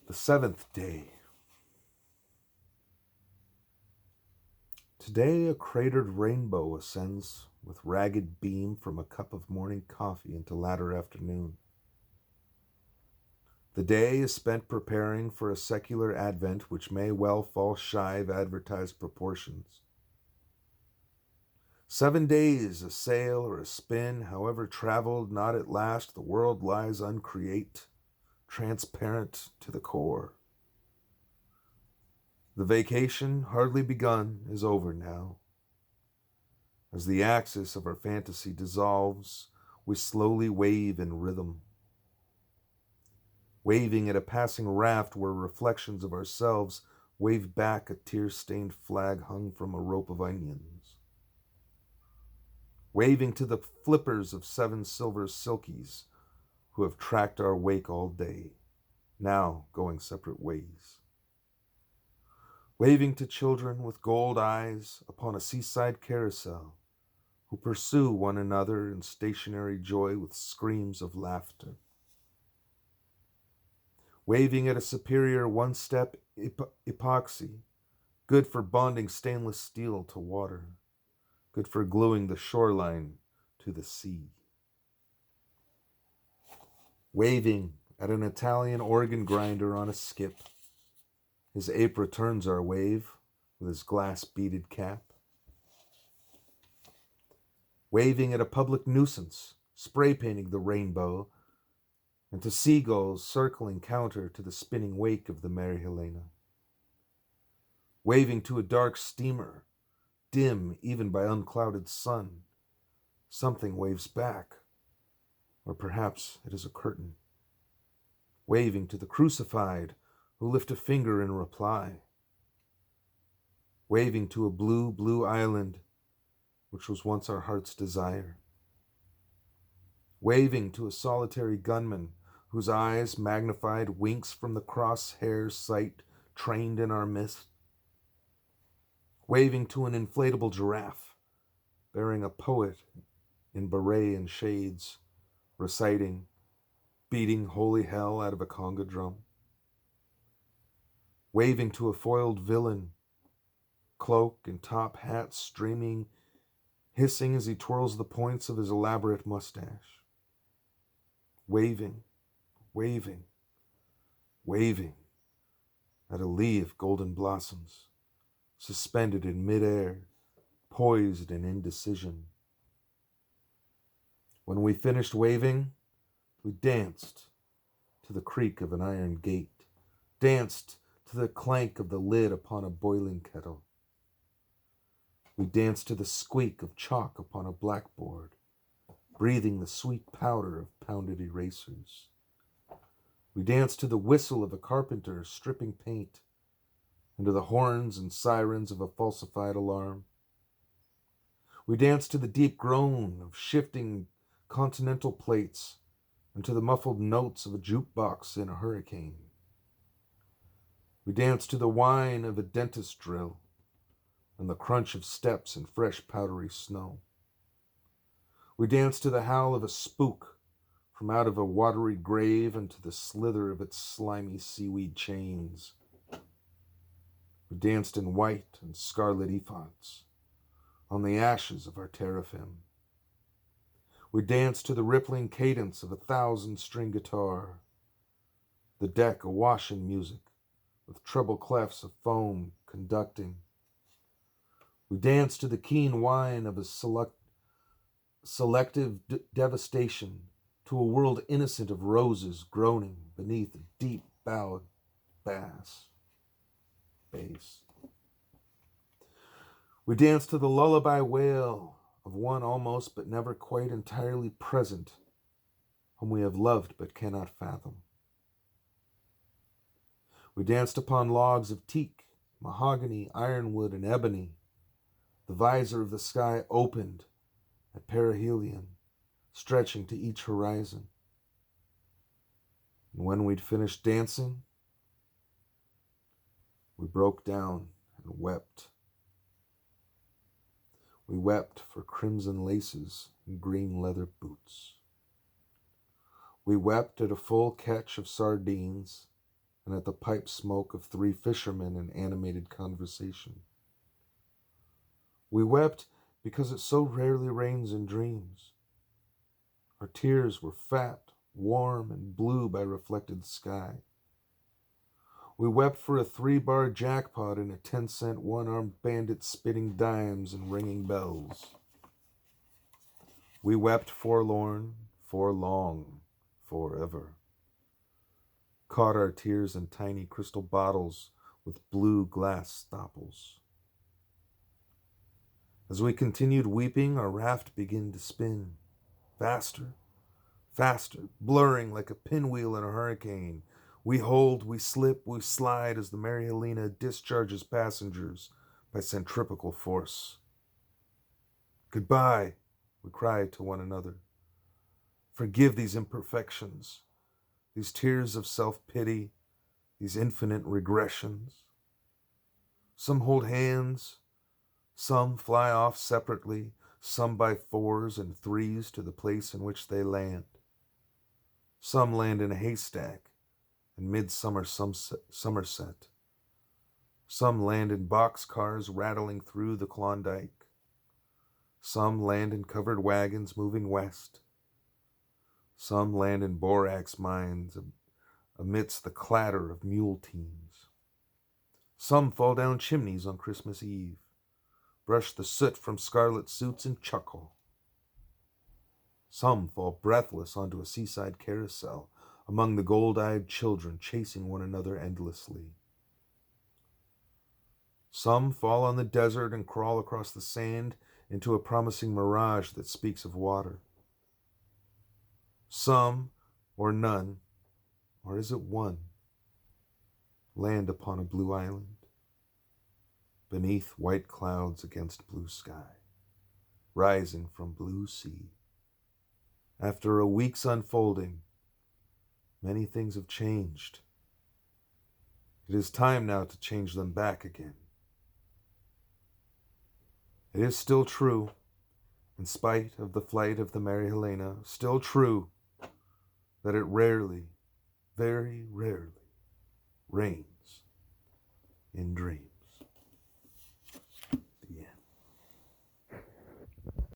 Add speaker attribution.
Speaker 1: The seventh day. Today a cratered rainbow ascends with ragged beam from a cup of morning coffee into latter afternoon. The day is spent preparing for a secular advent which may well fall shy of advertised proportions. 7 days, a sail or a spin, however traveled, not at last the world lies uncreate, transparent to the core. The vacation, hardly begun, is over now. As the axis of our fantasy dissolves, we slowly wave in rhythm. Waving at a passing raft where reflections of ourselves wave back a tear-stained flag hung from a rope of onions. Waving to the flippers of 7 silver silkies who have tracked our wake all day, now going separate ways. Waving to children with gold eyes upon a seaside carousel who pursue one another in stationary joy with screams of laughter. Waving at a superior one-step epoxy, good for bonding stainless steel to water, good for gluing the shoreline to the sea. Waving at an Italian organ grinder on a skip. His ape returns our wave with his glass-beaded cap. Waving at a public nuisance, spray-painting the rainbow, and to seagulls circling counter to the spinning wake of the Mary Helena. Waving to a dark steamer, dim even by unclouded sun. Something waves back, or perhaps it is a curtain. Waving to the crucified who lift a finger in reply. Waving to a blue, blue island which was once our heart's desire. Waving to a solitary gunman whose eyes, magnified, winks from the crosshair sight trained in our midst. Waving to an inflatable giraffe, bearing a poet in beret and shades, reciting, beating holy hell out of a conga drum. Waving to a foiled villain, cloak and top hat streaming, hissing as he twirls the points of his elaborate mustache. Waving, waving, waving at a lee of golden blossoms, suspended in midair, poised in indecision. When we finished waving, we danced to the creak of an iron gate, danced to the clank of the lid upon a boiling kettle. We danced to the squeak of chalk upon a blackboard, breathing the sweet powder of pounded erasers. We danced to the whistle of a carpenter stripping paint, and to the horns and sirens of a falsified alarm. We danced to the deep groan of shifting continental plates, and to the muffled notes of a jukebox in a hurricane. We danced to the whine of a dentist drill, and the crunch of steps in fresh powdery snow. We danced to the howl of a spook from out of a watery grave and to the slither of its slimy seaweed chains. We danced in white and scarlet ephods on the ashes of our teraphim. We danced to the rippling cadence of a 1,000-string guitar, the deck awash in music with treble clefs of foam conducting. We danced to the keen whine of a selective devastation, to a world innocent of roses groaning beneath a deep-bowed bass. We danced to the lullaby wail of one almost but never quite entirely present, whom we have loved but cannot fathom. We danced upon logs of teak, mahogany, ironwood, and ebony. The visor of the sky opened at perihelion, stretching to each horizon. And when we'd finished dancing, we broke down and wept. We wept for crimson laces and green leather boots. We wept at a full catch of sardines and at the pipe smoke of 3 fishermen in animated conversation. We wept because it so rarely rains in dreams. Our tears were fat, warm, and blue by reflected sky. We wept for a 3-bar jackpot and a 10-cent one-armed bandit spitting dimes and ringing bells. We wept forlorn, forlong, forever. Caught our tears in tiny crystal bottles with blue glass stopples. As we continued weeping, our raft began to spin. Faster, faster, blurring like a pinwheel in a hurricane. We hold, we slip, we slide as the Mary Helena discharges passengers by centripetal force. Goodbye, we cried to one another. Forgive these imperfections, these tears of self-pity, these infinite regressions. Some hold hands, some fly off separately, some by 4s and 3s to the place in which they land. Some land in a haystack in midsummer Somerset. Some land in boxcars rattling through the Klondike. Some land in covered wagons moving west. Some land in borax mines amidst the clatter of mule teams. Some fall down chimneys on Christmas Eve, brush the soot from scarlet suits and chuckle. Some fall breathless onto a seaside carousel among the gold-eyed children chasing one another endlessly. Some fall on the desert and crawl across the sand into a promising mirage that speaks of water. Some, or none, or is it one, land upon a blue island, beneath white clouds against blue sky, rising from blue sea. After a week's unfolding, many things have changed. It is time now to change them back again. It is still true, in spite of the flight of the Mary Helena, still true that it rarely, very rarely, rains in dreams.